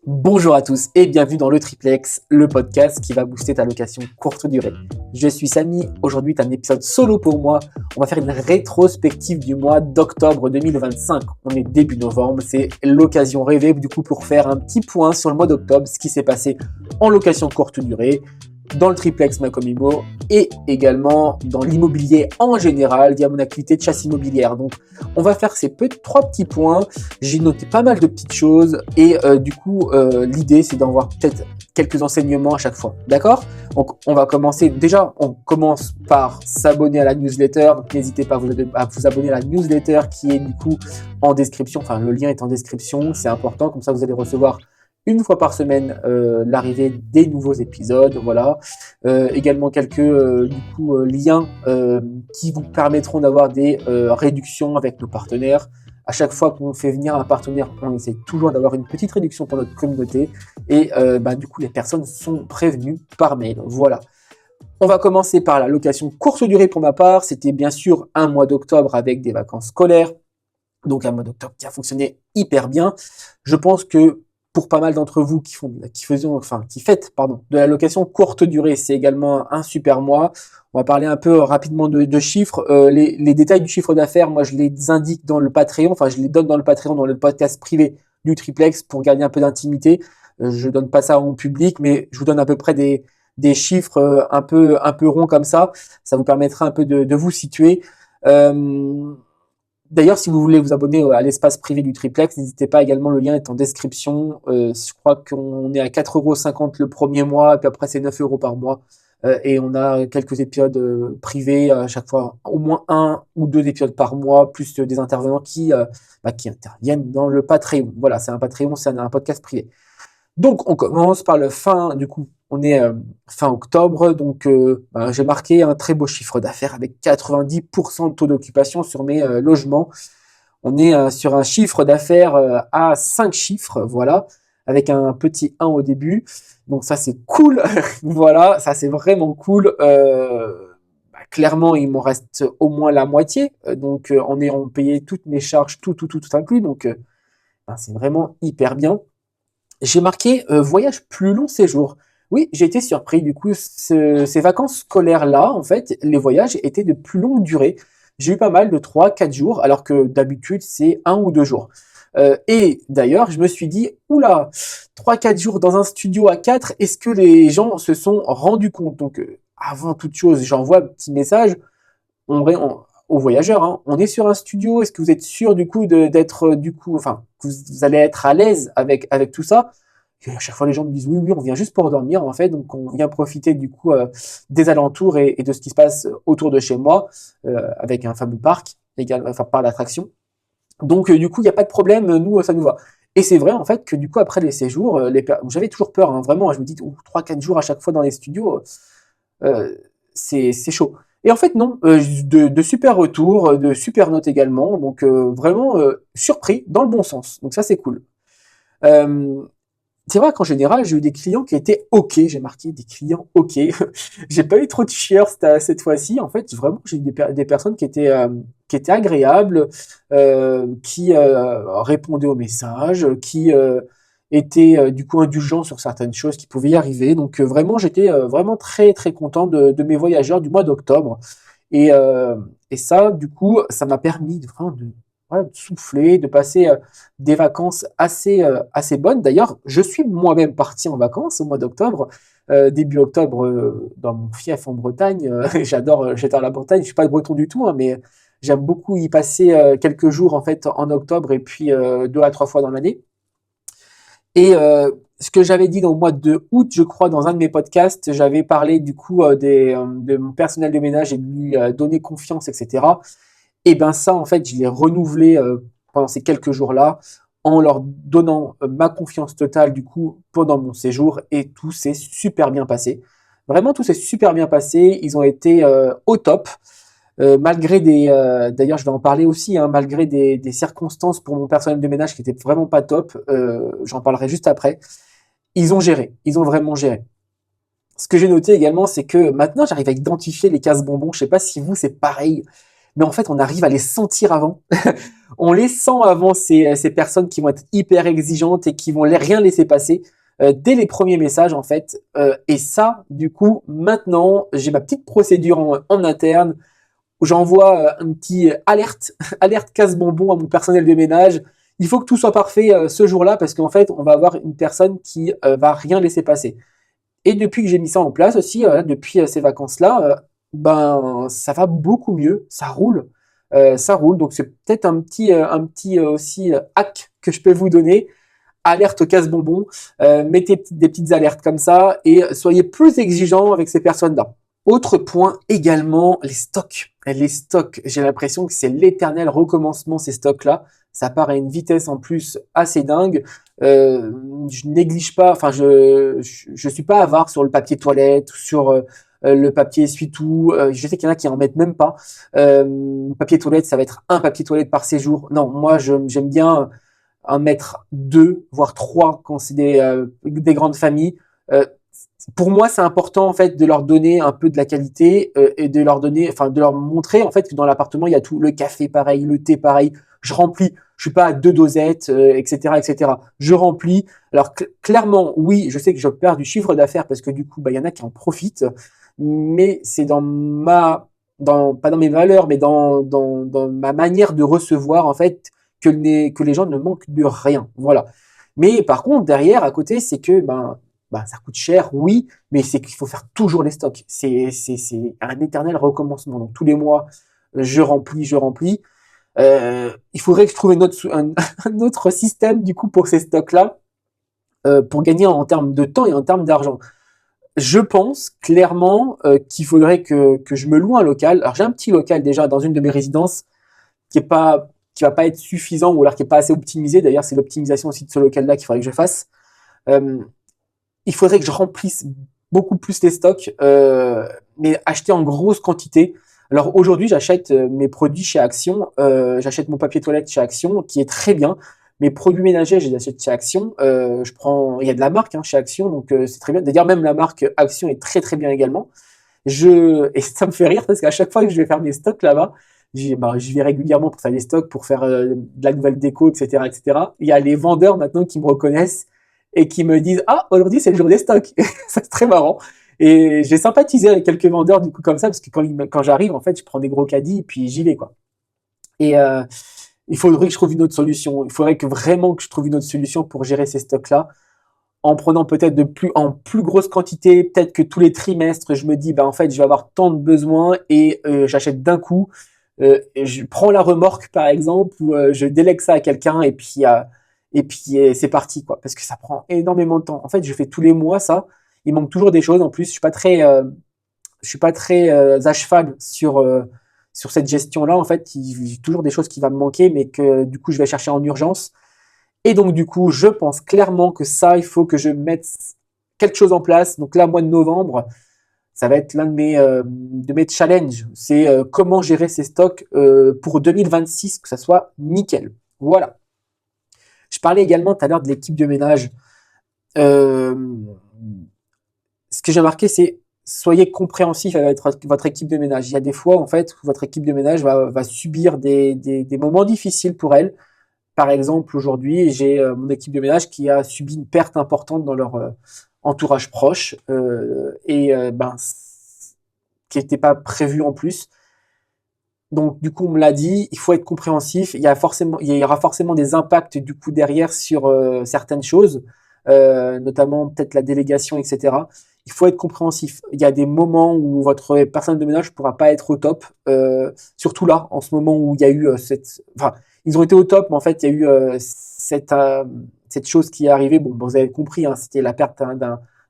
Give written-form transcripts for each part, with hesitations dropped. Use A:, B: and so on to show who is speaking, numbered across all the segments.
A: Bonjour à tous et bienvenue dans le Triplex, le podcast qui va booster ta location courte durée. Je suis Samy, aujourd'hui c'est un épisode solo pour moi. On va faire une rétrospective du mois d'octobre 2025. On est début novembre, c'est l'occasion rêvée du coup pour faire un petit point sur le mois d'octobre, ce qui s'est passé en location courte durée, dans le Triplex Macomimo et également dans l'immobilier en général via mon activité de chasse immobilière. Donc on va faire ces trois petits points. J'ai noté pas mal de petites choses et l'idée c'est d'en voir peut-être quelques enseignements à chaque fois. D'accord? Donc on va commencer. Déjà, on commence par s'abonner à la newsletter. Donc n'hésitez pas à vous abonner à la newsletter qui est du coup en description. Enfin, le lien est en description. C'est important. Comme ça, vous allez recevoir une fois par semaine l'arrivée des nouveaux épisodes, voilà. Également quelques liens qui vous permettront d'avoir des réductions avec nos partenaires. À chaque fois qu'on fait venir un partenaire, on essaie toujours d'avoir une petite réduction pour notre communauté et les personnes sont prévenues par mail. Voilà. On va commencer par la location courte durée pour ma part. C'était bien sûr un mois d'octobre avec des vacances scolaires. Donc un mois d'octobre qui a fonctionné hyper bien. Je pense que pour pas mal d'entre vous qui fêtent de la location courte durée, c'est également un super mois. On va parler un peu rapidement de chiffres. Les détails du chiffre d'affaires, moi je les indique dans le Patreon, je les donne dans le Patreon, dans le podcast privé du Triplex pour garder un peu d'intimité. Je donne pas ça en public, mais je vous donne à peu près des chiffres un peu ronds comme ça. Ça vous permettra un peu de vous situer. D'ailleurs, si vous voulez vous abonner à l'espace privé du Triplex, n'hésitez pas également, le lien est en description. Je crois qu'on est à 4,50 € le premier mois, puis après c'est 9 € par mois. Et on a quelques épisodes privés, à chaque fois au moins un ou deux épisodes par mois, plus des intervenants qui interviennent dans le Patreon. Voilà, c'est un Patreon, c'est un podcast privé. Donc, on commence par on est fin octobre, donc j'ai marqué un très beau chiffre d'affaires avec 90% de taux d'occupation sur mes logements. On est sur un chiffre d'affaires à 5 chiffres, voilà, avec un petit 1 au début. Donc ça, c'est cool. Voilà, ça, c'est vraiment cool. Clairement, il m'en reste au moins la moitié. On payait toutes mes charges, tout inclus. Donc, c'est vraiment hyper bien. J'ai marqué voyage plus long séjour. Oui, j'ai été surpris. Du coup, ces vacances scolaires-là, en fait, les voyages étaient de plus longue durée. J'ai eu pas mal de 3-4 jours, alors que d'habitude, c'est 1 ou 2 jours. Et d'ailleurs, je me suis dit, oula, 3-4 jours dans un studio à 4, est-ce que les gens se sont rendus compte? Donc, avant toute chose, j'envoie un petit message aux voyageurs, hein. On est sur un studio, est-ce que vous êtes sûr que vous allez être à l'aise avec tout ça? Et à chaque fois, les gens me disent oui, on vient juste pour dormir, en fait, donc on vient profiter des alentours et de ce qui se passe autour de chez moi, avec un fameux parc, par l'attraction. Donc, il n'y a pas de problème, nous, ça nous va. Et c'est vrai, en fait, que après les séjours, j'avais toujours peur, hein, vraiment, je me dis, 3-4 jours à chaque fois dans les studios, c'est chaud. Et en fait, non, de super retours, de super notes également, donc vraiment surpris dans le bon sens. Donc ça, c'est cool. Euh, c'est vrai qu'en général, j'ai eu des clients qui étaient OK. J'ai marqué des clients OK. J'ai pas eu trop de chieurs cette fois-ci. En fait, vraiment, j'ai eu des personnes qui étaient agréables, qui répondaient aux messages, qui étaient indulgents sur certaines choses qui pouvaient y arriver. Donc vraiment, j'étais vraiment très très content de mes voyageurs du mois d'octobre. Et, euh, et ça, ça m'a permis voilà, de souffler, de passer des vacances assez bonnes. D'ailleurs, je suis moi-même parti en vacances au mois d'octobre, début octobre, dans mon fief en Bretagne. J'adore la Bretagne. Je suis pas breton du tout, hein, mais j'aime beaucoup y passer quelques jours en fait en octobre et puis 2 à 3 fois dans l'année. Et ce que j'avais dit dans le mois de août, je crois, dans un de mes podcasts, j'avais parlé de mon personnel de ménage et de lui donner confiance, etc. Et ben ça, en fait, je l'ai renouvelé pendant ces quelques jours-là, en leur donnant ma confiance totale, pendant mon séjour, et tout s'est super bien passé. Vraiment, tout s'est super bien passé. Ils ont été au top. D'ailleurs, je vais en parler aussi, hein, malgré des circonstances pour mon personnel de ménage qui étaient vraiment pas top. J'en parlerai juste après. Ils ont géré. Ils ont vraiment géré. Ce que j'ai noté également, c'est que maintenant, j'arrive à identifier les cases bonbons. Je sais pas si vous, c'est pareil. mais en fait, on arrive à les sentir avant. On les sent avant ces personnes qui vont être hyper exigeantes et qui vont rien laisser passer dès les premiers messages en fait. Et ça, du coup, maintenant, j'ai ma petite procédure en interne où j'envoie un petit alerte, alerte casse-bonbon à mon personnel de ménage. Il faut que tout soit parfait ce jour-là parce qu'en fait, on va avoir une personne qui va rien laisser passer. Et depuis que j'ai mis ça en place aussi, depuis ces vacances-là, ben ça va beaucoup mieux, ça roule, ça roule. Donc c'est peut-être un petit aussi hack que je peux vous donner. Alerte au casse-bonbon, mettez des petites alertes comme ça et soyez plus exigeants avec ces personnes-là. Autre point également, les stocks. Les stocks, j'ai l'impression que c'est l'éternel recommencement ces stocks-là. Ça part à une vitesse en plus assez dingue. Je néglige pas, enfin je suis pas avare sur le papier toilette, sur le papier essuie-tout. Je sais qu'il y en a qui en mettent même pas. Papier toilette, ça va être un papier toilette par séjour. Non, moi j'aime bien en mettre deux, voire trois quand c'est des grandes familles. Euh, pour moi, c'est important en fait de leur donner un peu de la qualité et de leur donner, enfin de leur montrer en fait que dans l'appartement il y a tout, le café pareil, le thé pareil. Je remplis, je suis pas à deux dosettes, etc., etc. Je remplis. Alors clairement, oui, je sais que je perds du chiffre d'affaires parce que du coup, bah il y en a qui en profitent, mais c'est pas dans mes valeurs, mais dans ma manière de recevoir en fait que les gens ne manquent de rien. Voilà. Mais par contre, derrière, à côté, c'est que ça coûte cher, oui, mais c'est qu'il faut faire toujours les stocks. C'est un éternel recommencement. Donc tous les mois, je remplis, je remplis. Il faudrait que je trouve un autre système du coup pour ces stocks-là, pour gagner en termes de temps et en termes d'argent. Je pense clairement qu'il faudrait que je me loue un local. Alors j'ai un petit local déjà dans une de mes résidences qui va pas être suffisant ou alors qui est pas assez optimisé. D'ailleurs, c'est l'optimisation aussi de ce local-là qu'il faudrait que je fasse. Euh, il faudrait que je remplisse beaucoup plus les stocks, mais acheter en grosse quantité. Alors aujourd'hui, j'achète mes produits chez Action. J'achète mon papier toilette chez Action, qui est très bien. Mes produits ménagers, je les achète chez Action. Il y a de la marque chez Action, donc c'est très bien. D'ailleurs, même la marque Action est très très bien également. Et ça me fait rire parce qu'à chaque fois que je vais faire mes stocks là-bas, j'y vais régulièrement pour faire des stocks, pour faire de la nouvelle déco, etc., etc. Il y a les vendeurs maintenant qui me reconnaissent et qui me disent ah aujourd'hui c'est le jour des stocks. Ça c'est très marrant. Et j'ai sympathisé avec quelques vendeurs du coup comme ça parce que quand j'arrive en fait je prends des gros caddies et puis j'y vais quoi. Et il faudrait que je trouve une autre solution. Il faudrait que vraiment que je trouve une autre solution pour gérer ces stocks là en prenant peut-être en plus grosse quantité, peut-être que tous les trimestres, je me dis, en fait, je vais avoir tant de besoins et j'achète d'un coup. Je prends la remorque, par exemple, ou je délègue ça à quelqu'un et puis c'est parti, quoi. Parce que ça prend énormément de temps. En fait, je fais tous les mois ça. Il manque toujours des choses. En plus, je suis pas très à cheval sur cette gestion-là. En fait, il y a toujours des choses qui vont me manquer, mais que du coup, je vais chercher en urgence. Et donc, du coup, je pense clairement que ça, il faut que je mette quelque chose en place. Donc là, mois de novembre, ça va être l'un de mes challenges. C'est comment gérer ces stocks pour 2026, que ça soit nickel. Voilà. Je parlais également tout à l'heure de l'équipe de ménage. Euh, Ce que j'ai marqué, c'est soyez compréhensif avec votre équipe de ménage. Il y a des fois, en fait, où votre équipe de ménage va subir des moments difficiles pour elle. Par exemple, aujourd'hui, j'ai mon équipe de ménage qui a subi une perte importante dans leur entourage proche qui n'était pas prévu en plus. Donc, du coup, on me l'a dit, il faut être compréhensif. Il y aura forcément des impacts du coup derrière sur certaines choses, notamment peut-être la délégation, etc. Il faut être compréhensif. Il y a des moments où votre personne de ménage ne pourra pas être au top, surtout là, en ce moment où il y a eu enfin, ils ont été au top, mais en fait, il y a eu cette chose qui est arrivée. Bon, vous avez compris, c'était la perte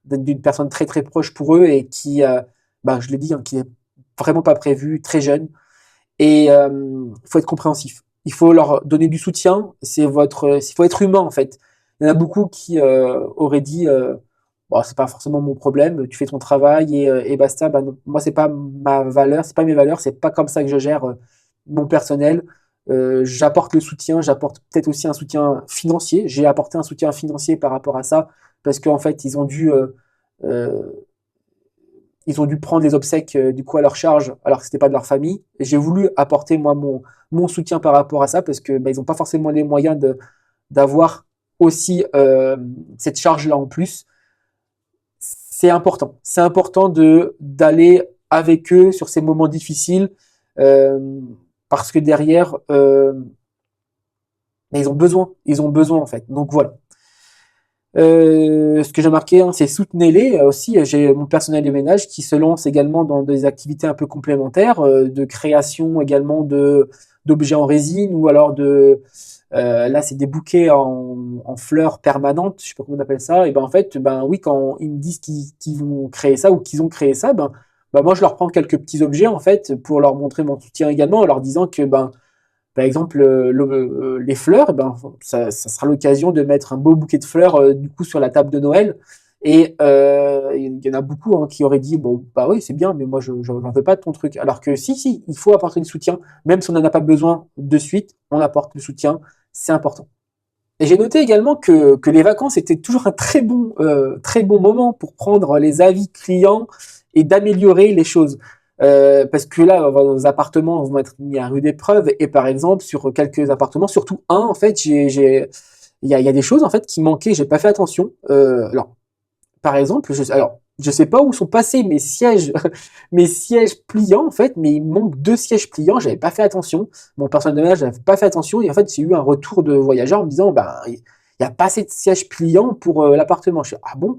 A: d'une personne très très proche pour eux et qui, je l'ai dit, qui n'est vraiment pas prévue, très jeune. Et il faut être compréhensif. Il faut leur donner du soutien. Il faut être humain en fait. Il y en a beaucoup qui auraient dit, c'est pas forcément mon problème. Tu fais ton travail et basta. Non, moi c'est pas ma valeur, c'est pas mes valeurs, c'est pas comme ça que je gère mon personnel. J'apporte le soutien, j'apporte peut-être aussi un soutien financier. J'ai apporté un soutien financier par rapport à ça parce qu'en fait ils ont dû ils ont dû prendre les obsèques du coup à leur charge alors que c'était pas de leur famille. Et j'ai voulu apporter moi mon soutien par rapport à ça parce que ils ont pas forcément les moyens d'avoir aussi cette charge-là en plus. C'est important de d'aller avec eux sur ces moments difficiles euh, parce que derrière ils ont besoin en fait. Donc voilà. Ce que j'ai marqué, hein, c'est soutenez-les aussi. J'ai mon personnel de ménage qui se lance également dans des activités un peu complémentaires, de création également de d'objets en résine ou alors là c'est des bouquets en fleurs permanentes, je sais pas comment on appelle ça. Et ben en fait, ben oui, quand ils me disent qu'ils vont créer ça ou qu'ils ont créé ça, ben moi je leur prends quelques petits objets en fait pour leur montrer mon soutien également, en leur disant que ben par exemple, les fleurs, eh ben, ça sera l'occasion de mettre un beau bouquet de fleurs du coup sur la table de Noël. Et il y en a beaucoup hein, qui auraient dit bon bah oui c'est bien mais moi je n'en veux pas de ton truc. Alors que si il faut apporter du soutien même si on n'en a pas besoin de suite, on apporte le soutien, c'est important. Et j'ai noté également que les vacances étaient toujours un très bon moment pour prendre les avis clients et d'améliorer les choses. Parce que là, vos appartements vont être mis à rude épreuve. Et par exemple, sur quelques appartements, surtout un, en fait, il y a des choses en fait qui manquaient. J'ai pas fait attention. Alors, par exemple, je sais pas où sont passés mes sièges, mes sièges pliants en fait, mais il me manque deux sièges pliants. J'avais pas fait attention. Mon personnel de ménage n'avait pas fait attention et en fait j'ai eu un retour de voyageurs en me disant bah il y a pas assez de sièges pliants pour l'appartement. Je dis ah bon,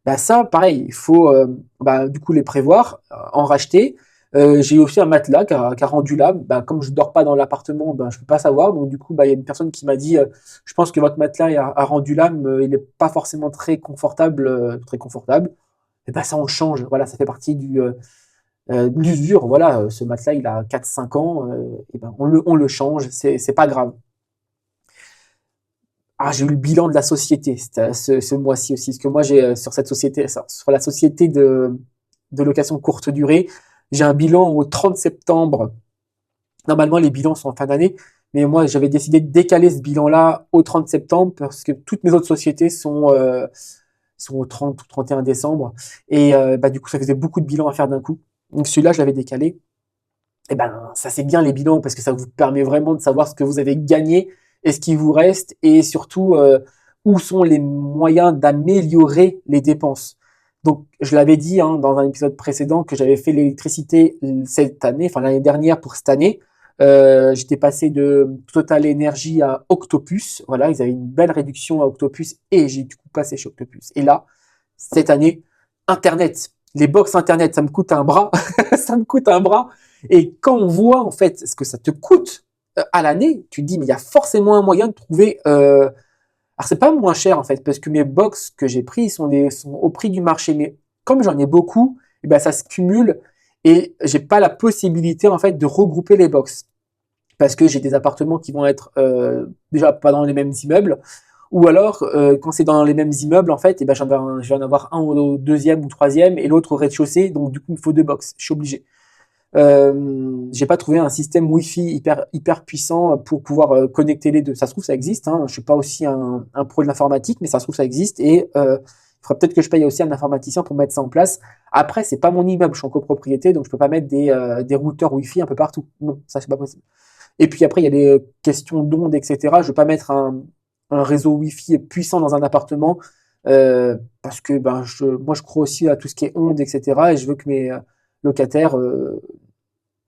A: bah ça pareil, il faut bah, du coup les prévoir, en racheter. J'ai aussi un matelas qui a rendu là. Bah, comme je dors pas dans l'appartement, bah, je peux pas savoir. Donc du coup, bah, il y a une personne qui m'a dit, je pense que votre matelas a rendu l'âme, il n'est pas forcément très confortable, très confortable. Et bah ça on change. Voilà, ça fait partie de l'usure. Voilà, ce matelas il a 4 5 ans. Et ben on le change. C'est pas grave. Ah, j'ai eu le bilan de la société ce mois-ci aussi, parce que moi j'ai sur cette société, sur la société de location courte durée, j'ai un bilan au 30 septembre. Normalement les bilans sont en fin d'année, mais moi j'avais décidé de décaler ce bilan-là au 30 septembre parce que toutes mes autres sociétés sont au 30 ou 31 décembre, et bah du coup ça faisait beaucoup de bilans à faire d'un coup. Donc celui-là je l'avais décalé. Et ben ça c'est bien les bilans parce que ça vous permet vraiment de savoir ce que vous avez gagné et ce qui vous reste et surtout où sont les moyens d'améliorer les dépenses. Donc je l'avais dit hein, dans un épisode précédent que j'avais fait l'électricité cette année, enfin l'année dernière pour cette année. J'étais passé de Total Energy à Octopus. Voilà, ils avaient une belle réduction à Octopus et j'ai du coup passé chez Octopus. Et là, cette année, Internet, les box Internet, ça me coûte un bras, ça me coûte un bras. Et quand on voit en fait ce que ça te coûte à l'année, tu te dis mais il y a forcément un moyen de trouver. Alors c'est pas moins cher en fait parce que mes box que j'ai pris sont au prix du marché, mais comme j'en ai beaucoup, et ben ça se cumule et j'ai pas la possibilité en fait de regrouper les box parce que j'ai des appartements qui vont être déjà pas dans les mêmes immeubles ou alors quand c'est dans les mêmes immeubles en fait, et ben je vais en avoir un au deuxième ou troisième et l'autre au rez-de-chaussée, donc du coup il me faut deux box, je suis obligé. J'ai pas trouvé un système Wi-Fi hyper puissant pour pouvoir connecter les deux. Ça se trouve ça existe. Hein. Je suis pas aussi un pro de l'informatique, mais ça se trouve ça existe et il faudra peut-être que je paye aussi un informaticien pour mettre ça en place. Après, c'est pas mon immeuble, je suis en copropriété, donc je peux pas mettre des routeurs Wi-Fi un peu partout. Non, ça c'est pas possible. Et puis après, il y a des questions d'ondes, etc. Je veux pas mettre un réseau Wi-Fi puissant dans un appartement parce que moi je crois aussi à tout ce qui est ondes, etc. Et je veux que mes locataires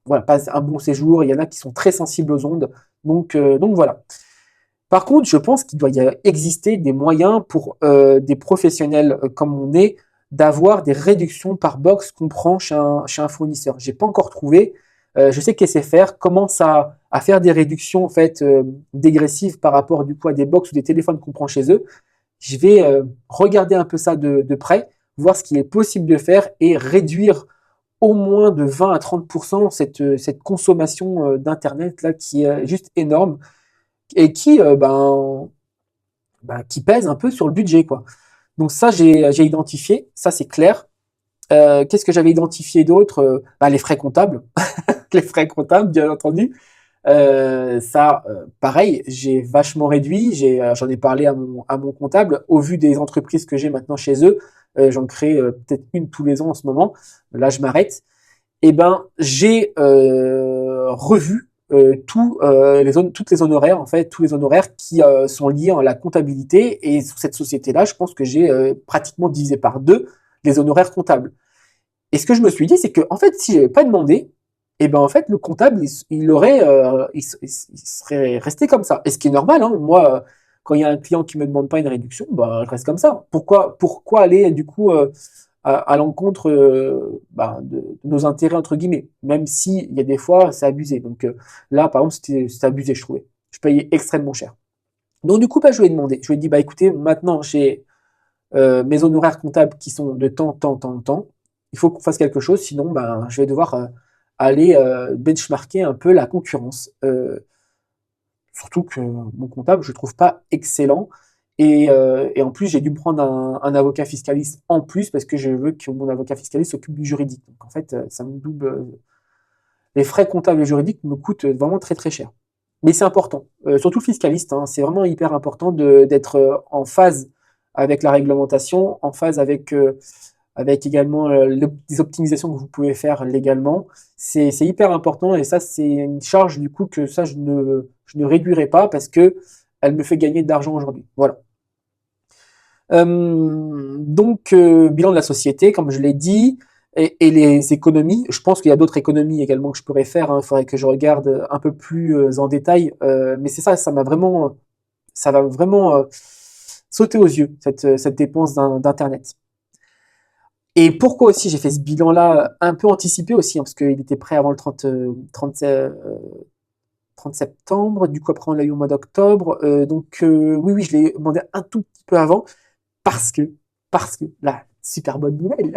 A: voilà, passent un bon séjour. Il y en a qui sont très sensibles aux ondes. Donc voilà. Par contre, je pense qu'il doit y exister des moyens pour des professionnels comme on est d'avoir des réductions par box qu'on prend chez un fournisseur. J'ai pas encore trouvé. Je sais qu'SFR commence à faire des réductions en fait dégressives par rapport du coup à des box ou des téléphones qu'on prend chez eux. Je vais regarder un peu ça de près, voir ce qu'il est possible de faire et réduire au moins de 20 à 30% cette consommation d'internet là qui est juste énorme et qui qui pèse un peu sur le budget quoi. Donc ça j'ai identifié, ça c'est clair. Qu'est-ce que j'avais identifié d'autre? Les frais comptables, les frais comptables bien entendu. Pareil, j'ai vachement réduit. J'en ai parlé à mon comptable. Au vu des entreprises que j'ai maintenant chez eux, j'en crée peut-être une tous les ans en ce moment. Là, je m'arrête. Et ben, j'ai revu toutes les honoraires, en fait, tous les honoraires qui sont liés à la comptabilité. Et sur cette société-là, je pense que j'ai pratiquement divisé par deux les honoraires comptables. Et ce que je me suis dit, c'est que en fait, si j'avais pas demandé, et ben en fait, le comptable, il serait resté comme ça. Et ce qui est normal, hein. Moi, quand il y a un client qui me demande pas une réduction, bah, je reste comme ça. Pourquoi aller du coup à l'encontre de nos intérêts entre guillemets, même si il y a des fois c'est abusé. Donc là, par exemple, c'était abusé, je trouvais. Je payais extrêmement cher. Donc du coup, bah, je lui ai demandé. Je lui ai dit, bah écoutez, maintenant j'ai mes honoraires comptables qui sont de temps. Il faut qu'on fasse quelque chose, sinon ben, je vais devoir aller benchmarker un peu la concurrence. Surtout que mon comptable, je le trouve pas excellent. Et en plus, j'ai dû me prendre un avocat fiscaliste en plus parce que je veux que mon avocat fiscaliste s'occupe du juridique. Donc en fait, ça me double. Les frais comptables et juridiques me coûtent vraiment très très cher. Mais c'est important, surtout le fiscaliste, hein, c'est vraiment hyper important d'être en phase avec la réglementation, en phase avec également les optimisations que vous pouvez faire légalement. C'est hyper important et ça, c'est une charge du coup que ça, je ne réduirai pas parce que elle me fait gagner de l'argent aujourd'hui. Voilà. Bilan de la société, comme je l'ai dit, et les économies. Je pense qu'il y a d'autres économies également que je pourrais faire. Hein. Il faudrait que je regarde un peu plus en détail. Mais c'est ça, ça va vraiment sauter aux yeux, cette dépense d'internet. Et pourquoi aussi j'ai fait ce bilan-là un peu anticipé aussi, hein, parce qu'il était prêt avant le 30 septembre, du coup après on l'a eu au mois d'octobre. Oui, je l'ai demandé un tout petit peu avant, parce que, la super bonne nouvelle,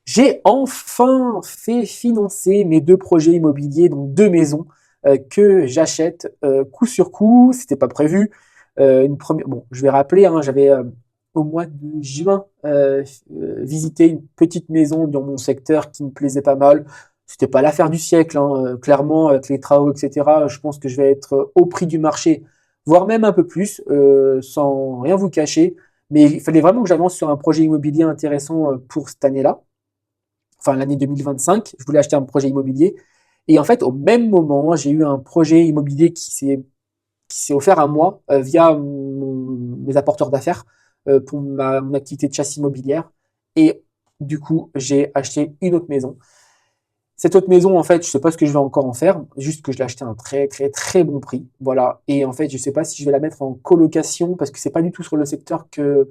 A: j'ai enfin fait financer mes deux projets immobiliers, donc deux maisons que j'achète coup sur coup. C'était pas prévu. Une première, bon, je vais rappeler, hein, j'avais au mois de juin visité une petite maison dans mon secteur qui me plaisait pas mal. C'était pas l'affaire du siècle, hein, clairement avec les travaux, etc. Je pense que je vais être au prix du marché, voire même un peu plus, sans rien vous cacher. Mais il fallait vraiment que j'avance sur un projet immobilier intéressant pour cette année-là, enfin l'année 2025. Je voulais acheter un projet immobilier. Et en fait, au même moment, j'ai eu un projet immobilier qui s'est offert à moi via mes apporteurs d'affaires pour mon activité de chasse immobilière. Et du coup, j'ai acheté une autre maison. Cette autre maison, en fait, je sais pas ce que je vais encore en faire, juste que je l'ai acheté à un très très très bon prix, voilà. Et en fait, je sais pas si je vais la mettre en colocation parce que c'est pas du tout sur le secteur que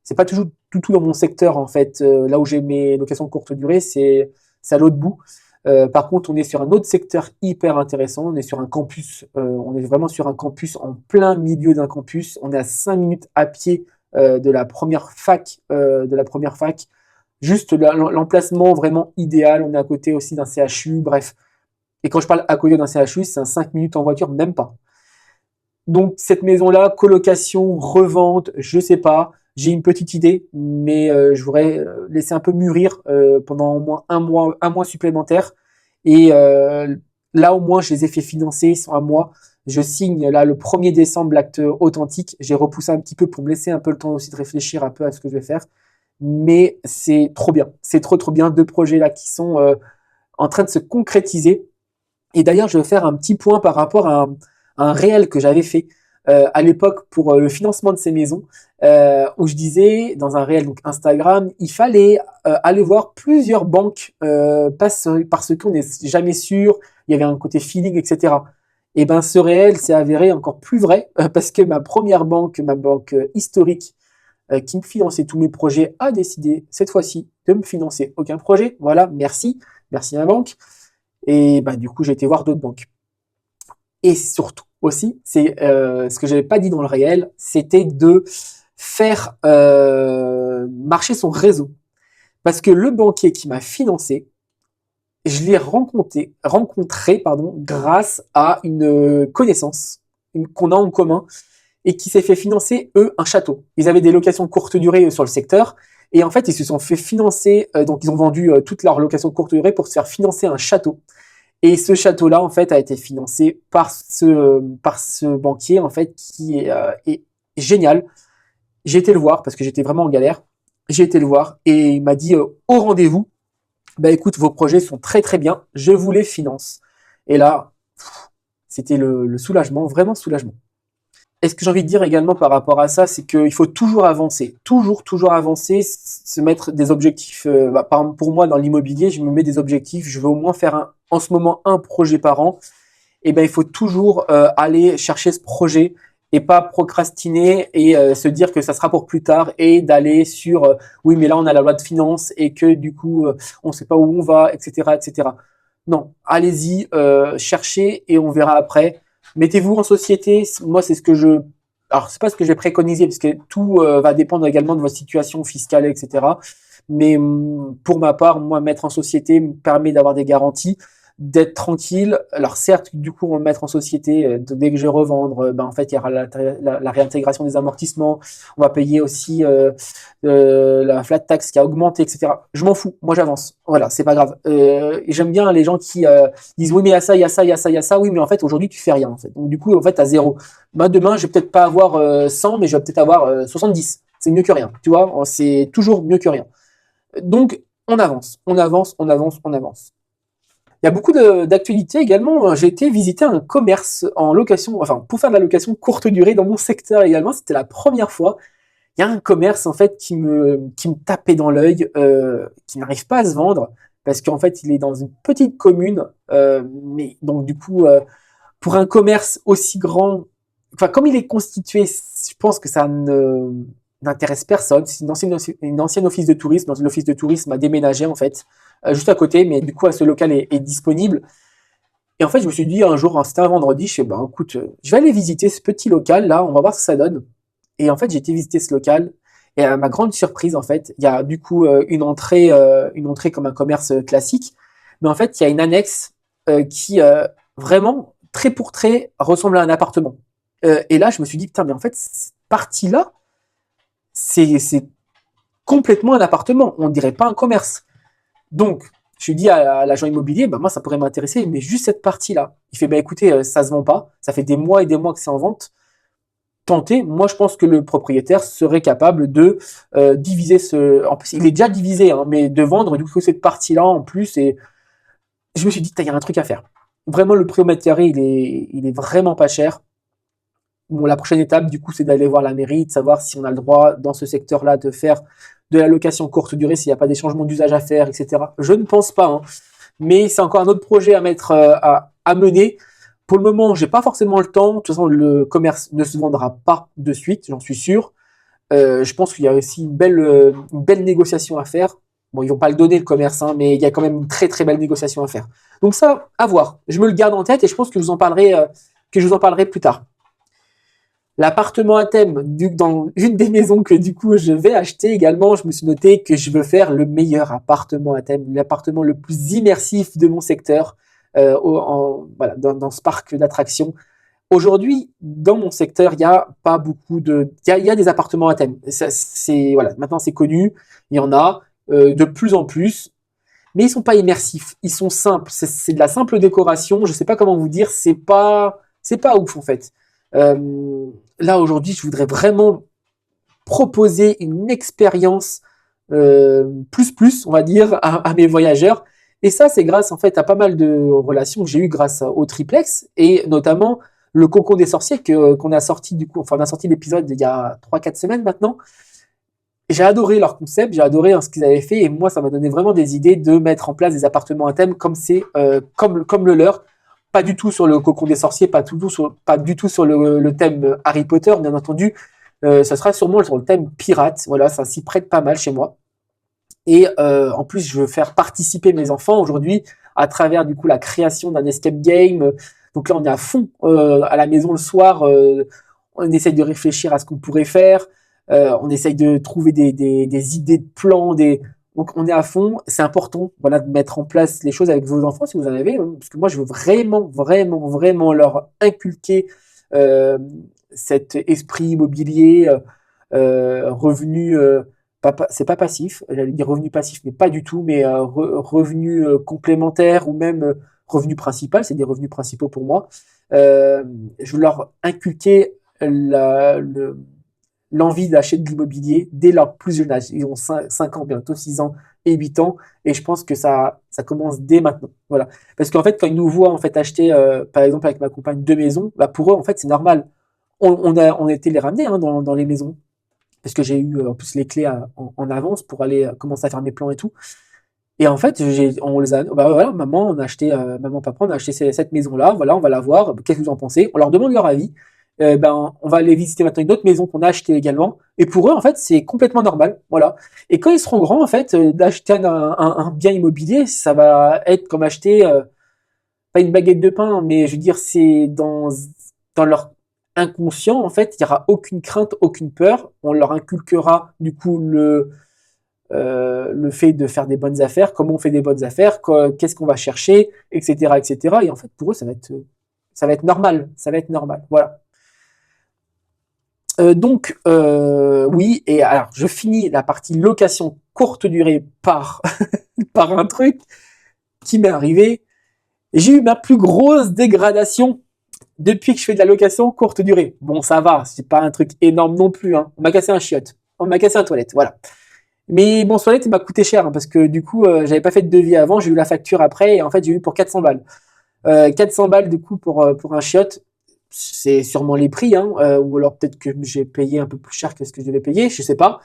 A: c'est pas toujours du tout dans mon secteur en fait. Là où j'ai mes locations de courte durée, c'est à l'autre bout. Par contre, on est sur un autre secteur hyper intéressant. On est sur un campus. On est vraiment sur un campus en plein milieu d'un campus. On est à 5 minutes à pied de la première fac, Juste l'emplacement vraiment idéal. On est à côté aussi d'un CHU. Bref. Et quand je parle à côté d'un CHU, c'est un 5 minutes en voiture, même pas. Donc cette maison-là, colocation, revente, je sais pas. J'ai une petite idée, mais je voudrais laisser un peu mûrir pendant au moins un mois supplémentaire. Et là, au moins, je les ai fait financer, ils sont à moi. Je signe là le 1er décembre l'acte authentique. J'ai repoussé un petit peu pour me laisser un peu le temps aussi de réfléchir un peu à ce que je vais faire. Mais c'est trop bien. C'est trop bien. Deux projets là qui sont en train de se concrétiser. Et d'ailleurs, je vais faire un petit point par rapport à un réel que j'avais fait à l'époque pour le financement de ces maisons, où je disais dans un réel donc Instagram, il fallait aller voir plusieurs banques parce qu'on n'est jamais sûr, il y avait un côté feeling, etc. Et ben ce réel s'est avéré encore plus vrai parce que ma première banque, ma banque historique, qui me finançait tous mes projets, a décidé cette fois-ci de me financer aucun projet. Voilà, merci ma banque. Et bah, du coup, j'ai été voir d'autres banques. Et surtout aussi, c'est ce que j'avais pas dit dans le réel, c'était de faire marcher son réseau. Parce que le banquier qui m'a financé, je l'ai rencontré grâce à une connaissance qu'on a en commun et qui s'est fait financer, eux, un château. Ils avaient des locations courte durée sur le secteur. Et en fait, ils se sont fait financer, donc ils ont vendu toutes leurs locations courte durée pour se faire financer un château. Et ce château-là, en fait, a été financé par ce banquier, en fait, qui est génial. J'ai été le voir parce que j'étais vraiment en galère. j'ai été le voir et il m'a dit au rendez-vous, bah écoute, vos projets sont très très bien, je vous les finance. Et là, c'était le soulagement, vraiment soulagement. Et ce que j'ai envie de dire également par rapport à ça, c'est qu'il faut toujours avancer, toujours avancer, se mettre des objectifs. Par exemple, pour moi, dans l'immobilier, je me mets des objectifs. Je veux au moins faire en ce moment un projet par an. Et ben, il faut toujours aller chercher ce projet et pas procrastiner et se dire que ça sera pour plus tard et d'aller sur oui, mais là on a la loi de finances et que du coup on ne sait pas où on va, etc., etc. Non, allez-y, cherchez et on verra après. Mettez-vous en société. Moi, c'est ce que je. Alors, c'est pas ce que je vais préconiser, parce que tout va dépendre également de votre situation fiscale, etc. Mais pour ma part, moi, mettre en société me permet d'avoir des garanties, d'être tranquille. Alors certes, du coup, on va mettre en société, dès que je vais revendre, ben, en fait, il y aura la réintégration des amortissements. On va payer aussi la flat tax qui a augmenté, etc. Je m'en fous. Moi, j'avance. Voilà, c'est pas grave. J'aime bien les gens qui disent oui, mais il y a ça, il y a ça, il y a ça, il y a ça. Oui, mais en fait, aujourd'hui, tu fais rien. En fait. Donc, du coup, en fait, à zéro. Moi, demain, je vais peut-être pas avoir 100, mais je vais peut-être avoir 70. C'est mieux que rien. Tu vois, c'est toujours mieux que rien. Donc, on avance, on avance, on avance, on avance. Il y a beaucoup d'actualités également. J'ai été visiter un commerce en location, enfin pour faire de la location courte durée dans mon secteur également. C'était la première fois. Il y a un commerce en fait qui me tapait dans l'œil, qui n'arrive pas à se vendre parce qu'en fait il est dans une petite commune. Mais donc du coup pour un commerce aussi grand, enfin comme il est constitué, je pense que ça ne n'intéresse personne. C'est une ancienne office de tourisme. Donc, l'office de tourisme a déménagé en fait, juste à côté, mais du coup ce local est disponible. Et en fait je me suis dit un jour, c'était un vendredi, je fais ben écoute, je vais aller visiter ce petit local là, on va voir ce que ça donne. Et en fait j'ai été visiter ce local. Et à ma grande surprise, en fait, il y a du coup une entrée comme un commerce classique, mais en fait il y a une annexe qui vraiment trait pour trait ressemble à un appartement. Et là, je me suis dit putain, mais en fait cette partie-là, c'est complètement un appartement. On dirait pas un commerce. Donc je lui dis à l'agent immobilier, bah moi ça pourrait m'intéresser, mais juste cette partie-là. Il fait bah écoutez, ça se vend pas, ça fait des mois et des mois que c'est en vente. Tenter, moi je pense que le propriétaire serait capable de diviser ce. En plus, il est déjà divisé, hein, mais de vendre du coup cette partie-là en plus. Et je me suis dit, il y a un truc à faire. Vraiment, le prix au mètre carré, il est vraiment pas cher. Bon, la prochaine étape, du coup, c'est d'aller voir la mairie, de savoir si on a le droit dans ce secteur-là de faire de la location courte durée, s'il n'y a pas des changements d'usage à faire, etc. Je ne pense pas, hein. Mais c'est encore un autre projet à mettre à mener. Pour le moment, j'ai pas forcément le temps. De toute façon, le commerce ne se vendra pas de suite, j'en suis sûr. Je pense qu'il y a aussi une belle négociation à faire. Bon, ils vont pas le donner le commerce, hein, mais il y a quand même une très très belle négociation à faire. Donc ça, à voir. Je me le garde en tête et je pense que je vous en parlerai plus tard. L'appartement à thème, dans une des maisons que du coup je vais acheter également, je me suis noté que je veux faire le meilleur appartement à thème, l'appartement le plus immersif de mon secteur, voilà, dans ce parc d'attractions. Aujourd'hui, dans mon secteur, il y a pas beaucoup il y a des appartements à thème. Voilà, maintenant c'est connu, il y en a de plus en plus, mais ils sont pas immersifs, ils sont simples. C'est de la simple décoration. Je sais pas comment vous dire, c'est pas ouf en fait. Là aujourd'hui, je voudrais vraiment proposer une expérience plus, on va dire, à mes voyageurs. Et ça, c'est grâce en fait à pas mal de relations que j'ai eues grâce au triplex et notamment le Cocon des sorciers qu'on a sorti du coup, enfin on a sorti l'épisode il y a 3-4 semaines maintenant. J'ai adoré leur concept, j'ai adoré ce qu'ils avaient fait et moi ça m'a donné vraiment des idées de mettre en place des appartements à thème comme c'est comme le leur, pas du tout sur le Cocon des sorciers, pas du tout sur le thème Harry Potter bien entendu. Ça sera sûrement sur le thème pirate, voilà, ça s'y prête pas mal chez moi. Et en plus, je veux faire participer mes enfants aujourd'hui à travers du coup la création d'un escape game. Donc là, on est à fond à la maison le soir. On essaye de réfléchir à ce qu'on pourrait faire. On essaye de trouver des idées de plans. Donc on est à fond. C'est important, voilà, de mettre en place les choses avec vos enfants si vous en avez, hein, parce que moi, je veux vraiment, vraiment, vraiment leur inculquer euh, cet esprit immobilier, revenu. C'est pas passif, j'allais dire revenu passif, mais pas du tout, mais revenu complémentaire ou même revenu principal, c'est des revenus principaux pour moi. Je veux leur inculquer l'envie d'acheter de l'immobilier dès leur plus jeune âge. Ils ont 5 ans, bientôt 6 ans et 8 ans. Et je pense que ça commence dès maintenant. Voilà. Parce qu'en fait, quand ils nous voient en fait acheter, par exemple avec ma compagne, 2 maisons, bah pour eux, en fait, c'est normal. On a été les ramener dans les maisons. Parce que j'ai eu en plus les clés en avance pour aller commencer à faire mes plans et tout. Et en fait, on les a, bah voilà, maman, on a acheté, maman, papa, on a acheté cette maison-là, voilà, on va la voir, qu'est-ce que vous en pensez? On leur demande leur avis. Ben, on va aller visiter maintenant une autre maison qu'on a achetée également. Et pour eux, en fait, c'est complètement normal, voilà. Et quand ils seront grands, en fait, d'acheter un bien immobilier, ça va être comme acheter, pas une baguette de pain, mais je veux dire, c'est dans leur inconscient, en fait, il n'y aura aucune crainte, aucune peur. On leur inculquera, du coup, le fait de faire des bonnes affaires, comment on fait des bonnes affaires, qu'est-ce qu'on va chercher, etc., etc. Et en fait, pour eux, ça va être normal, ça va être normal. Voilà. Donc, oui, et alors, je finis la partie location courte durée par, par un truc qui m'est arrivé. J'ai eu ma plus grosse dégradation depuis que je fais de la location courte durée. Bon, ça va, c'est pas un truc énorme non plus, hein. On m'a cassé un chiotte, on m'a cassé un toilette, voilà. Mais bon, ce toilette, il m'a coûté cher, hein, parce que du coup, j'avais pas fait de devis avant, j'ai eu la facture après, et en fait, j'ai eu pour 400 balles. 400 balles, du coup, pour un chiotte, c'est sûrement les prix, hein, ou alors peut-être que j'ai payé un peu plus cher que ce que je devais payer, je sais pas.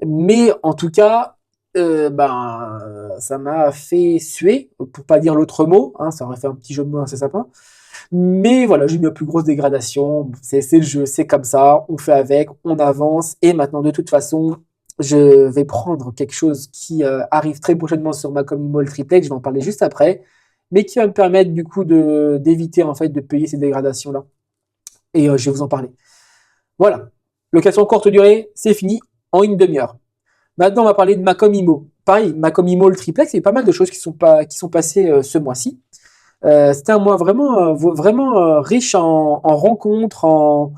A: Mais en tout cas, ben, ça m'a fait suer, pour pas dire l'autre mot, hein, ça aurait fait un petit jeu de mots assez sympa. Mais voilà, j'ai eu ma plus grosse dégradation. C'est le jeu, c'est comme ça. On fait avec, on avance. Et maintenant, de toute façon, je vais prendre quelque chose qui arrive très prochainement sur ma commune triplex. Je vais en parler juste après, mais qui va me permettre du coup de d'éviter en fait de payer ces dégradations là. Et je vais vous en parler. Voilà. Location courte durée, c'est fini en une demi-heure. Maintenant, on va parler de Macom Immo. Pareil, Macom Immo le triplex, il y a pas mal de choses qui sont passées ce mois-ci. C'était un mois vraiment riche en rencontres, en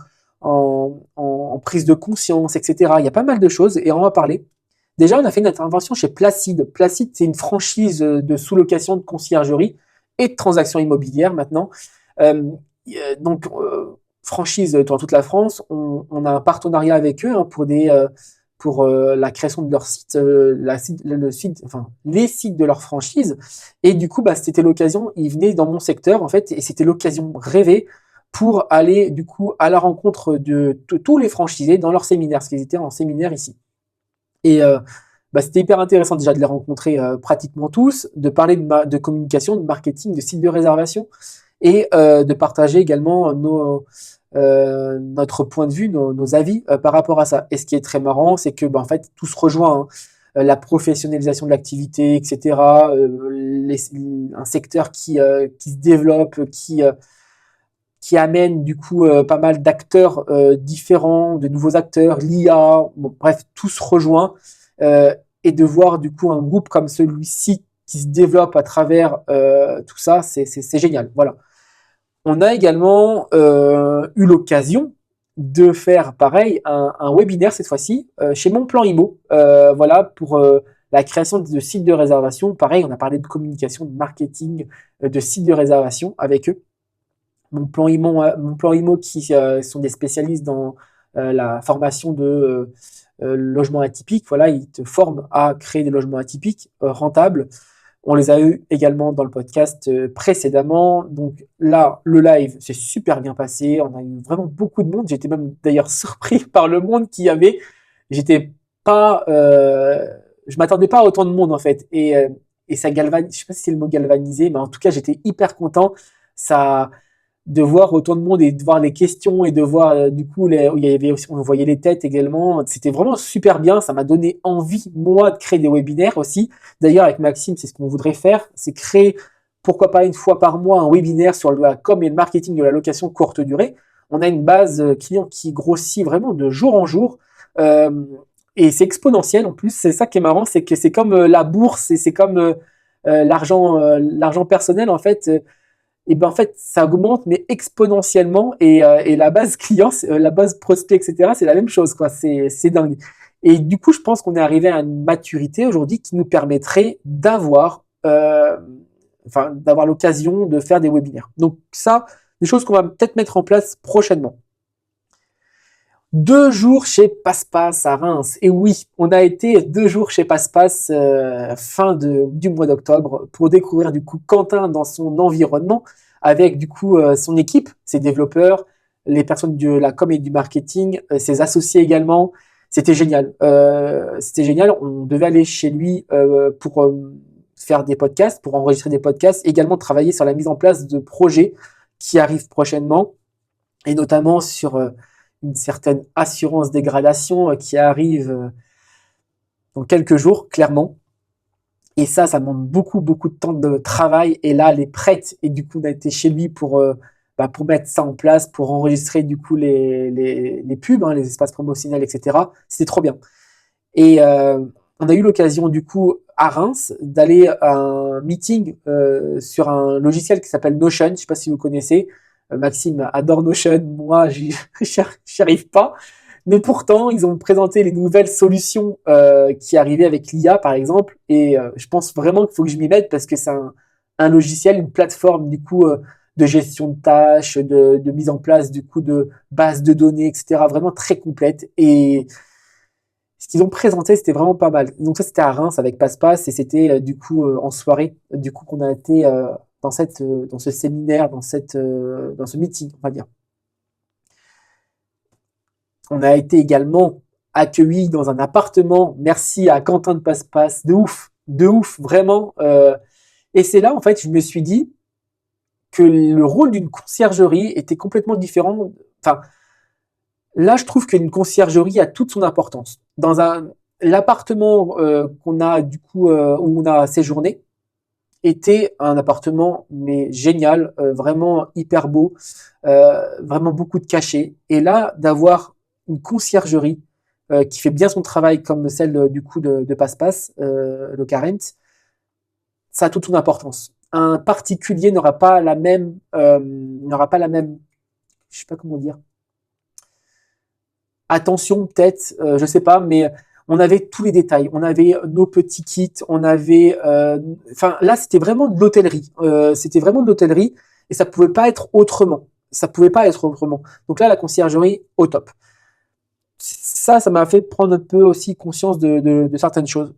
A: prise de conscience, etc. Il y a pas mal de choses et on va parler. Déjà, on a fait une intervention chez Placide. Placide, c'est une franchise de sous-location de conciergerie et de transactions immobilières maintenant. Euh, donc, franchise dans toute la France. On a un partenariat avec eux, hein, pour la création de leur site, enfin, les sites de leur franchise. Et du coup, bah, c'était l'occasion, ils venaient dans mon secteur, en fait, et c'était l'occasion rêvée pour aller, du coup, à la rencontre de tous les franchisés dans leur séminaire, parce qu'ils étaient en séminaire ici. Et bah, c'était hyper intéressant déjà de les rencontrer pratiquement tous, de parler de communication, de marketing, de sites de réservation, et de partager également notre point de vue, nos avis par rapport à ça. Et ce qui est très marrant, c'est que bah, en fait tout se rejoint, hein. La professionnalisation de l'activité, etc. Un secteur qui se développe, qui amène du coup pas mal d'acteurs différents, de nouveaux acteurs, l'IA, bon, bref, tout se rejoint. Et de voir du coup un groupe comme celui-ci qui se développe à travers tout ça, c'est génial. Voilà. On a également eu l'occasion de faire pareil, un webinaire cette fois-ci chez Mon Plan Immo, voilà, pour la création de sites de réservation. Pareil, on a parlé de communication, de marketing, de sites de réservation avec eux. Mon Plan Immo qui sont des spécialistes dans la formation de logements atypiques. Voilà, ils te forment à créer des logements atypiques rentables. On les a eu également dans le podcast précédemment. Donc là, le live s'est super bien passé. On a eu vraiment beaucoup de monde. J'étais même d'ailleurs surpris par le monde qu'il y avait. J'étais pas, je m'attendais pas à autant de monde en fait. Et ça galvanise. Je sais pas si c'est le mot galvanisé, mais en tout cas, j'étais hyper content. Ça, de voir autant de monde et de voir les questions et de voir du coup où il y avait aussi, on voyait les têtes également, c'était vraiment super bien, ça m'a donné envie moi de créer des webinaires aussi. D'ailleurs avec Maxime, c'est ce qu'on voudrait faire, c'est créer pourquoi pas une fois par mois un webinaire sur la com et le marketing de la location courte durée. On a une base client qui grossit vraiment de jour en jour. euh, et c'est exponentiel en plus, c'est ça qui est marrant, c'est que c'est comme la bourse et c'est comme l'argent personnel en fait. Et ben en fait ça augmente mais exponentiellement et la base client, la base prospect, etc. c'est la même chose quoi, c'est dingue. Et du coup je pense qu'on est arrivé à une maturité aujourd'hui qui nous permettrait d'avoir l'occasion de faire des webinaires. Donc ça, des choses qu'on va peut-être mettre en place prochainement. 2 jours chez Passe-Passe à Reims. Et oui, on a été 2 jours chez Passe-Passe du mois d'octobre pour découvrir du coup Quentin dans son environnement avec du coup son équipe, ses développeurs, les personnes de la com et du marketing, ses associés également. C'était génial. C'était génial. On devait aller chez lui pour faire des podcasts, pour enregistrer des podcasts, également travailler sur la mise en place de projets qui arrivent prochainement, et notamment sur une certaine assurance dégradation qui arrive dans quelques jours, clairement. Et ça demande beaucoup, beaucoup de temps de travail. Et là, elle est prête. Et du coup, on a été chez lui pour mettre ça en place, pour enregistrer du coup les pubs, les espaces promotionnels, etc. C'était trop bien. Et on a eu l'occasion du coup à Reims d'aller à un meeting sur un logiciel qui s'appelle Notion. Je ne sais pas si vous connaissez. Maxime adore Notion, moi j'y arrive pas. Mais pourtant, ils ont présenté les nouvelles solutions qui arrivaient avec l'IA, par exemple. Et je pense vraiment qu'il faut que je m'y mette parce que c'est un logiciel, une plateforme du coup de gestion de tâches, de mise en place du coup de bases de données, etc. Vraiment très complète. Et ce qu'ils ont présenté, c'était vraiment pas mal. Donc ça, c'était à Reims avec Passe-Passe et c'était du coup en soirée, du coup qu'on a été dans ce séminaire, dans ce meeting, on va dire. On a été également accueillis dans un appartement. Merci à Quentin de Passe-Passe, de ouf, vraiment. Et c'est là, en fait, je me suis dit que le rôle d'une conciergerie était complètement différent. Enfin, là, je trouve qu'une conciergerie a toute son importance. L'appartement qu'on a du coup où on a séjourné était un appartement mais génial, vraiment hyper beau, vraiment beaucoup de cachets. Et là, d'avoir une conciergerie qui fait bien son travail comme celle du coup de Passe-Passe, le Carent, ça a toute son importance. Un particulier n'aura pas la même, je sais pas comment dire, attention peut-être, je sais pas, mais on avait tous les détails, on avait nos petits kits, on avait, enfin là c'était vraiment de l'hôtellerie, et ça pouvait pas être autrement. Ça pouvait pas être autrement. Donc là la conciergerie au top. Ça m'a fait prendre un peu aussi conscience de certaines choses.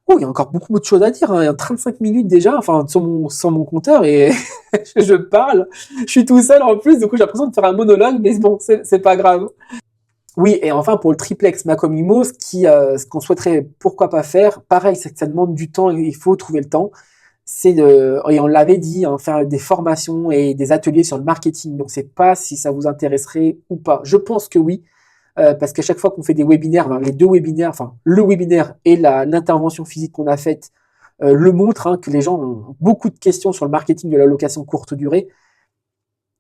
A: Oh, il y a encore beaucoup de choses à dire, hein. Il y a 35 minutes déjà, enfin, sur mon compteur, et je parle. Je suis tout seul en plus, du coup, j'ai l'impression de faire un monologue, mais bon, c'est pas grave. Oui, et enfin, pour le triplex Macom Imo, ce qu'on souhaiterait, pourquoi pas faire, pareil, c'est que ça demande du temps, il faut trouver le temps. Et on l'avait dit, hein, faire des formations et des ateliers sur le marketing. Donc, c'est pas si ça vous intéresserait ou pas. Je pense que oui, parce qu'à chaque fois qu'on fait des webinaires, les 2 webinaires, enfin le webinaire et l'intervention physique qu'on a faite le montrent, hein, que les gens ont beaucoup de questions sur le marketing de la location courte durée.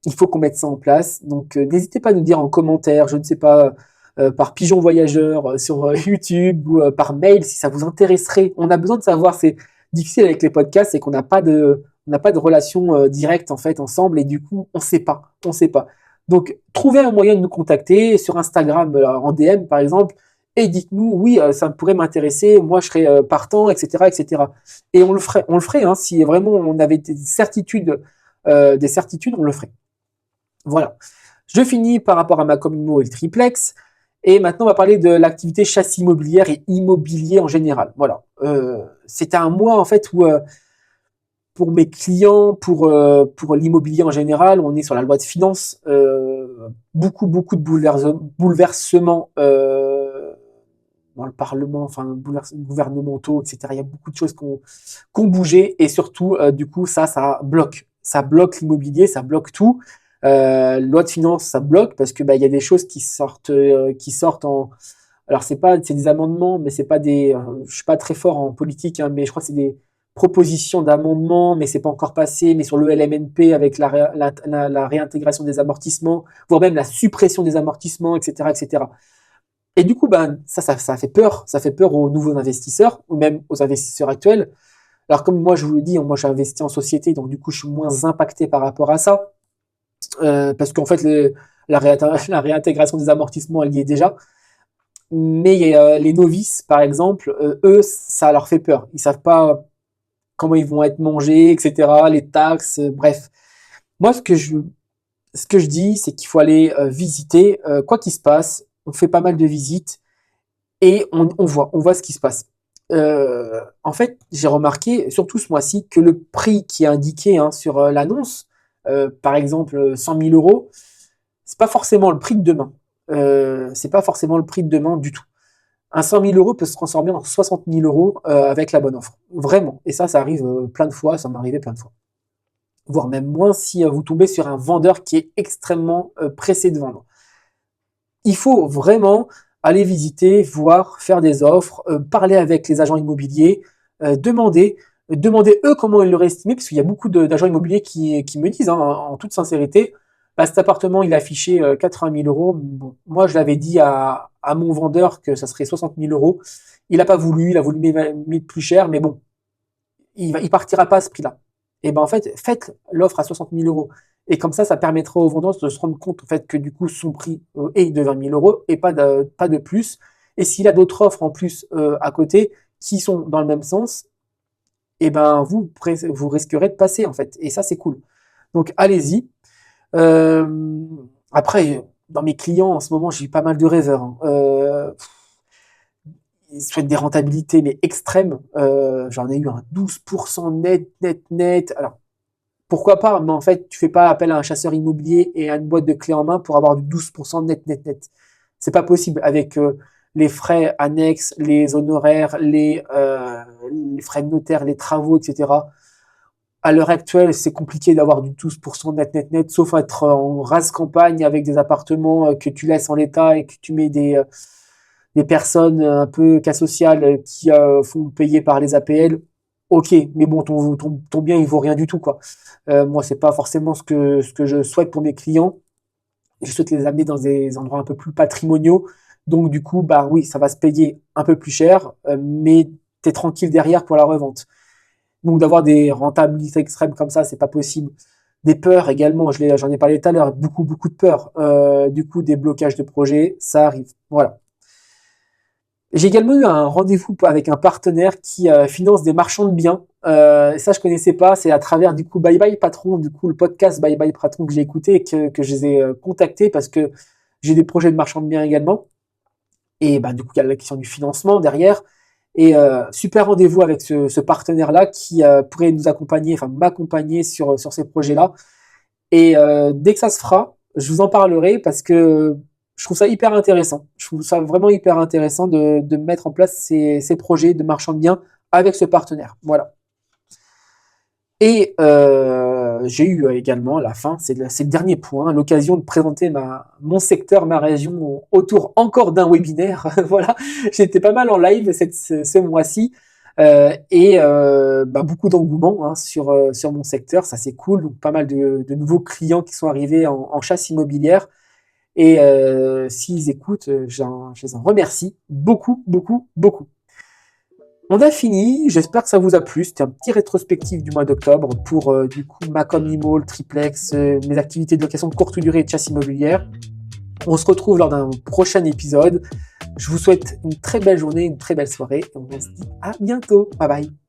A: Il faut qu'on mette ça en place. Donc n'hésitez pas à nous dire en commentaire, je ne sais pas, par pigeon voyageur sur YouTube ou par mail si ça vous intéresserait. On a besoin de savoir, c'est difficile avec les podcasts, c'est qu'on n'a pas de relation directe en fait ensemble et du coup on sait pas. Donc, trouvez un moyen de nous contacter sur Instagram en DM, par exemple, et dites-nous, oui, ça pourrait m'intéresser, moi je serais partant, etc., etc. Et on le ferait, hein, si vraiment on avait des certitudes, on le ferait. Voilà. Je finis par rapport à ma comimo et le triplex. Et maintenant, on va parler de l'activité chasse immobilière et immobilier en général. Voilà. C'était un mois, en fait, où pour mes clients, pour l'immobilier en général, on est sur la loi de finances, beaucoup de bouleversements dans le Parlement, enfin gouvernementaux, etc. Il y a beaucoup de choses qui ont bougé et surtout, du coup, ça bloque l'immobilier, ça bloque tout. Loi de finances, ça bloque parce que il y a des choses qui sortent en. Alors c'est des amendements, mais c'est pas des. Je suis pas très fort en politique, hein, mais je crois que c'est des proposition d'amendement, mais c'est pas encore passé, mais sur le LMNP avec la réintégration des amortissements, voire même la suppression des amortissements, etc., etc. Et du coup, ça fait peur aux nouveaux investisseurs ou même aux investisseurs actuels. Alors comme moi je vous le dis, moi j'ai investi en société, donc du coup je suis moins impacté par rapport à ça, parce qu'en fait la réintégration des amortissements elle y est déjà. Mais les novices, par exemple, eux, ça leur fait peur. Ils savent pas comment ils vont être mangés, etc., les taxes, bref. Moi, ce que je dis, c'est qu'il faut aller visiter, quoi qu'il se passe. On fait pas mal de visites et on voit ce qui se passe. En fait, j'ai remarqué, surtout ce mois-ci, que le prix qui est indiqué sur l'annonce, par exemple 100 000 euros, c'est pas forcément le prix de demain. C'est pas forcément le prix de demain du tout. Un 100 000 euros peut se transformer en 60 000 euros avec la bonne offre. Vraiment. Et ça arrive plein de fois, ça m'est arrivé plein de fois. Voire même moins si vous tombez sur un vendeur qui est extrêmement pressé de vendre. Il faut vraiment aller visiter, voir, faire des offres, parler avec les agents immobiliers, demander eux comment ils l'auraient estimé, parce qu'il y a beaucoup d'agents immobiliers qui me disent en toute sincérité, bah, cet appartement il est affiché 80 000 euros. Bon, moi je l'avais dit à mon vendeur que ça serait 60 000 euros. Il n'a pas voulu, il a voulu mettre plus cher, mais bon, il partira pas à ce prix-là. Et ben en fait, faites l'offre à 60 000 euros. Et comme ça permettra au vendeur de se rendre compte en fait que du coup son prix est de 20 000 euros et pas de plus. Et s'il a d'autres offres en plus à côté qui sont dans le même sens, et ben vous risquerez de passer en fait. Et ça c'est cool. Donc allez-y. Après, dans mes clients en ce moment, j'ai eu pas mal de rêveurs. Ils souhaitent des rentabilités mais extrêmes. J'en ai eu un 12% net. Alors pourquoi pas, mais en fait, tu fais pas appel à un chasseur immobilier et à une boîte de clés en main pour avoir du 12% net. C'est pas possible avec les frais annexes, les honoraires, les frais de notaire, les travaux, etc. À l'heure actuelle, c'est compliqué d'avoir du 12% net, sauf être en rase campagne avec des appartements que tu laisses en l'état et que tu mets des personnes un peu cas sociales qui font payer par les APL. Ok, mais bon, ton bien, il vaut rien du tout, quoi. Moi, c'est pas forcément ce que je souhaite pour mes clients. Je souhaite les amener dans des endroits un peu plus patrimoniaux. Donc, du coup, bah oui, ça va se payer un peu plus cher, mais t'es tranquille derrière pour la revente. Donc, d'avoir des rentabilités extrêmes comme ça, c'est pas possible. Des peurs également, j'en ai parlé tout à l'heure, beaucoup de peurs. Du coup, des blocages de projets, ça arrive. Voilà. J'ai également eu un rendez-vous avec un partenaire qui finance des marchands de biens. Ça, je connaissais pas. C'est à travers du coup Bye Bye Patron, du coup le podcast Bye Bye Patron que j'ai écouté et que je les ai contactés parce que j'ai des projets de marchands de biens également. Et bah, du coup, il y a la question du financement derrière. Et super rendez-vous avec ce partenaire-là qui pourrait nous accompagner, enfin m'accompagner sur ces projets-là. Et dès que ça se fera, je vous en parlerai parce que je trouve ça hyper intéressant. Je trouve ça vraiment hyper intéressant de mettre en place ces projets de marchand de biens avec ce partenaire. Voilà. Et j'ai eu également à la fin, c'est le dernier point, l'occasion de présenter mon secteur, ma région autour encore d'un webinaire. Voilà, j'étais pas mal en live ce mois-ci et bah, beaucoup d'engouement sur mon secteur, ça c'est cool. Donc pas mal de nouveaux clients qui sont arrivés en chasse immobilière et s'ils écoutent, je les en remercie beaucoup. On a fini, j'espère que ça vous a plu. C'était un petit rétrospectif du mois d'octobre pour du coup Macom Immo, le triplex, mes activités de location de courte durée et de chasse immobilière. On se retrouve lors d'un prochain épisode. Je vous souhaite une très belle journée, une très belle soirée et on se dit à bientôt. Bye bye.